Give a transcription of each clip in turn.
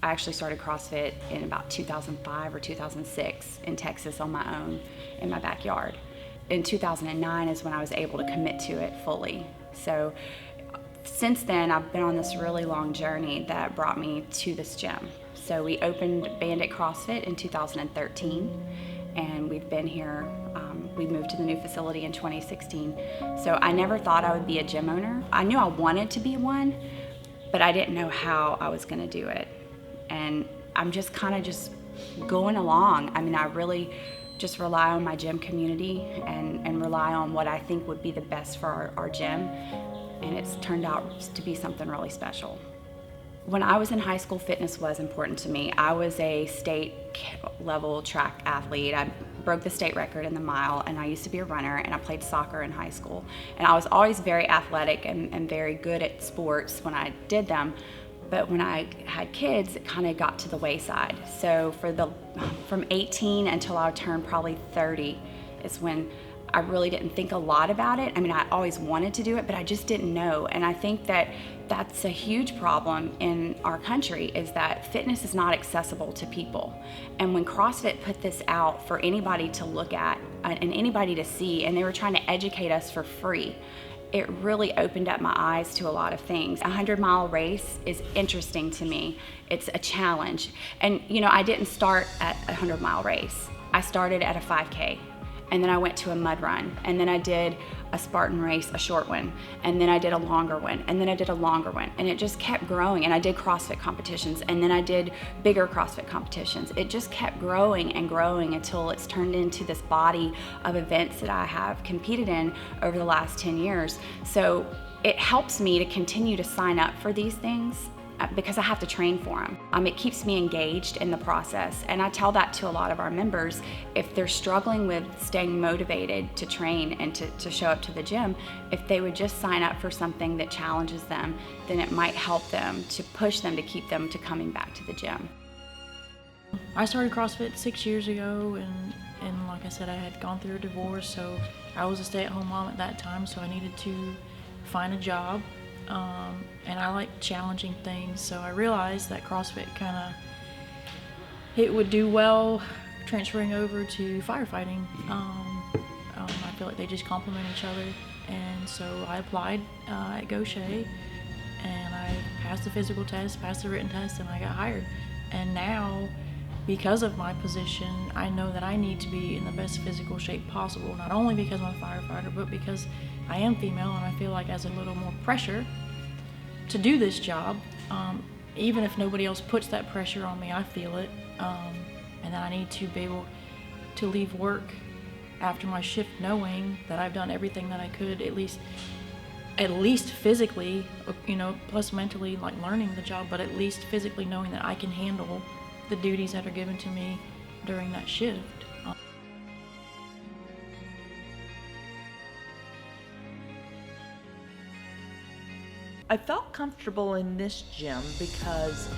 I actually started CrossFit in about 2005 or 2006 in Texas on my own in my backyard. In 2009 is when I was able to commit to it fully. So since then, I've been on this really long journey that brought me to this gym. So we opened Bandit CrossFit in 2013, and we've been here. We moved to the new facility in 2016. So I never thought I would be a gym owner. I knew I wanted to be one, but I didn't know how I was gonna do it. And I'm just kind of just going along. I mean, I really just rely on my gym community and rely on what I think would be the best for our gym. And it's turned out to be something really special. When I was in high school, fitness was important to me. I was a state level track athlete. I broke the state record in the mile, and I used to be a runner, and I played soccer in high school. And I was always very athletic and very good at sports when I did them. But when I had kids, it kind of got to the wayside. So from 18 until I turned probably 30 is when I really didn't think a lot about it. I mean, I always wanted to do it, but I just didn't know. And I think that that's a huge problem in our country, is that fitness is not accessible to people. And when CrossFit put this out for anybody to look at and anybody to see, and they were trying to educate us for free, it really opened up my eyes to a lot of things. A 100-mile race is interesting to me. It's a challenge. And you know, I didn't start at a 100-mile race. I started at a 5K. And then I went to a mud run, and then I did a Spartan race, a short one, and then I did a longer one, and then I did a longer one, and it just kept growing. And I did CrossFit competitions, and then I did bigger CrossFit competitions. It just kept growing and growing until it's turned into this body of events that I have competed in over the last 10 years. So it helps me to continue to sign up for these things because I have to train for them. It keeps me engaged in the process, and I tell that to a lot of our members. If they're struggling with staying motivated to train and to show up to the gym, if they would just sign up for something that challenges them, then it might help them to push them to keep them to coming back to the gym. I started CrossFit 6 years ago, and like I said, I had gone through a divorce, so I was a stay-at-home mom at that time, so I needed to find a job. And I like challenging things, so I realized that CrossFit it would do well transferring over to firefighting. I feel like they just complement each other, and so I applied at Gaucher, and I passed the physical test, passed the written test, and I got hired. And now, because of my position, I know that I need to be in the best physical shape possible, not only because I'm a firefighter, but because I am female, and I feel like there's a little more pressure to do this job. Even if nobody else puts that pressure on me, I feel it. And then I need to be able to leave work after my shift knowing that I've done everything that I could, at least physically, you know, plus mentally, like learning the job, but at least physically knowing that I can handle the duties that are given to me during that shift. I felt comfortable in this gym because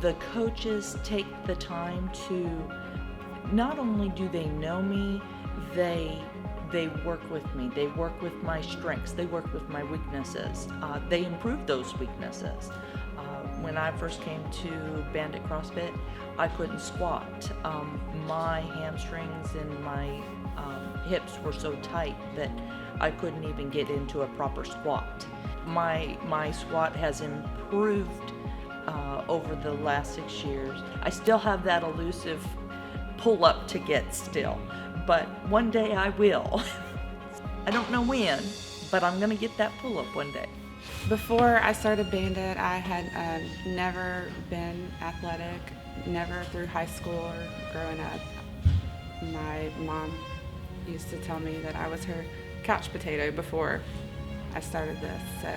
the coaches take the time to, not only do they know me, they work with me. They work with my strengths. They work with my weaknesses. They improve those weaknesses. When I first came to Bandit CrossFit, I couldn't squat. My hamstrings and my hips were so tight that I couldn't even get into a proper squat. My squat has improved over the last 6 years. I still have that elusive pull-up to get still, but one day I will. I don't know when, but I'm gonna get that pull-up one day. Before I started Bandit, I had never been athletic, never through high school or growing up. My mom used to tell me that I was her couch potato before I started this, so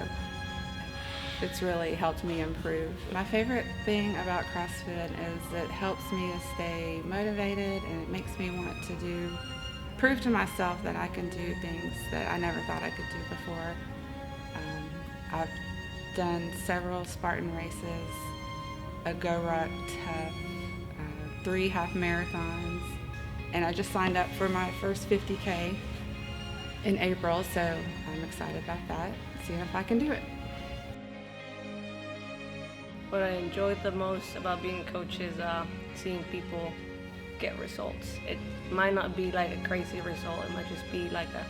it's really helped me improve. My favorite thing about CrossFit is it helps me to stay motivated, and it makes me want to prove to myself that I can do things that I never thought I could do before. I've done several Spartan races, a Go Ruck Tough, 3 half marathons, and I just signed up for my first 50K in April, so I'm excited about that, seeing if I can do it. What I enjoyed the most about being a coach is seeing people get results. It might not be like a crazy result. It might just be like a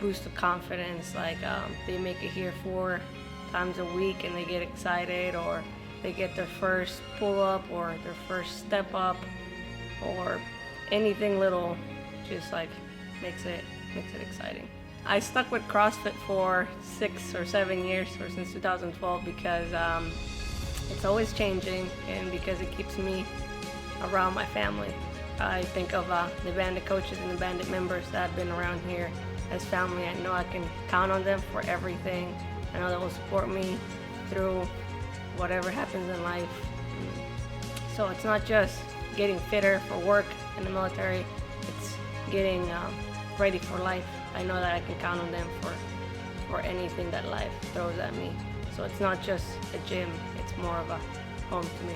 boost of confidence. Like they make it here 4 times a week and they get excited, or they get their first pull-up or their first step up, or anything little, just like makes it exciting. I stuck with CrossFit for 6 or 7 years, or since 2012, because it's always changing and because it keeps me around my family. I think of the Bandit coaches and the Bandit members that have been around here as family. I know I can count on them for everything. I know they will support me through whatever happens in life. So it's not just getting fitter for work in the military, it's getting ready for life. I know that I can count on them for anything that life throws at me. So it's not just a gym, it's more of a home to me.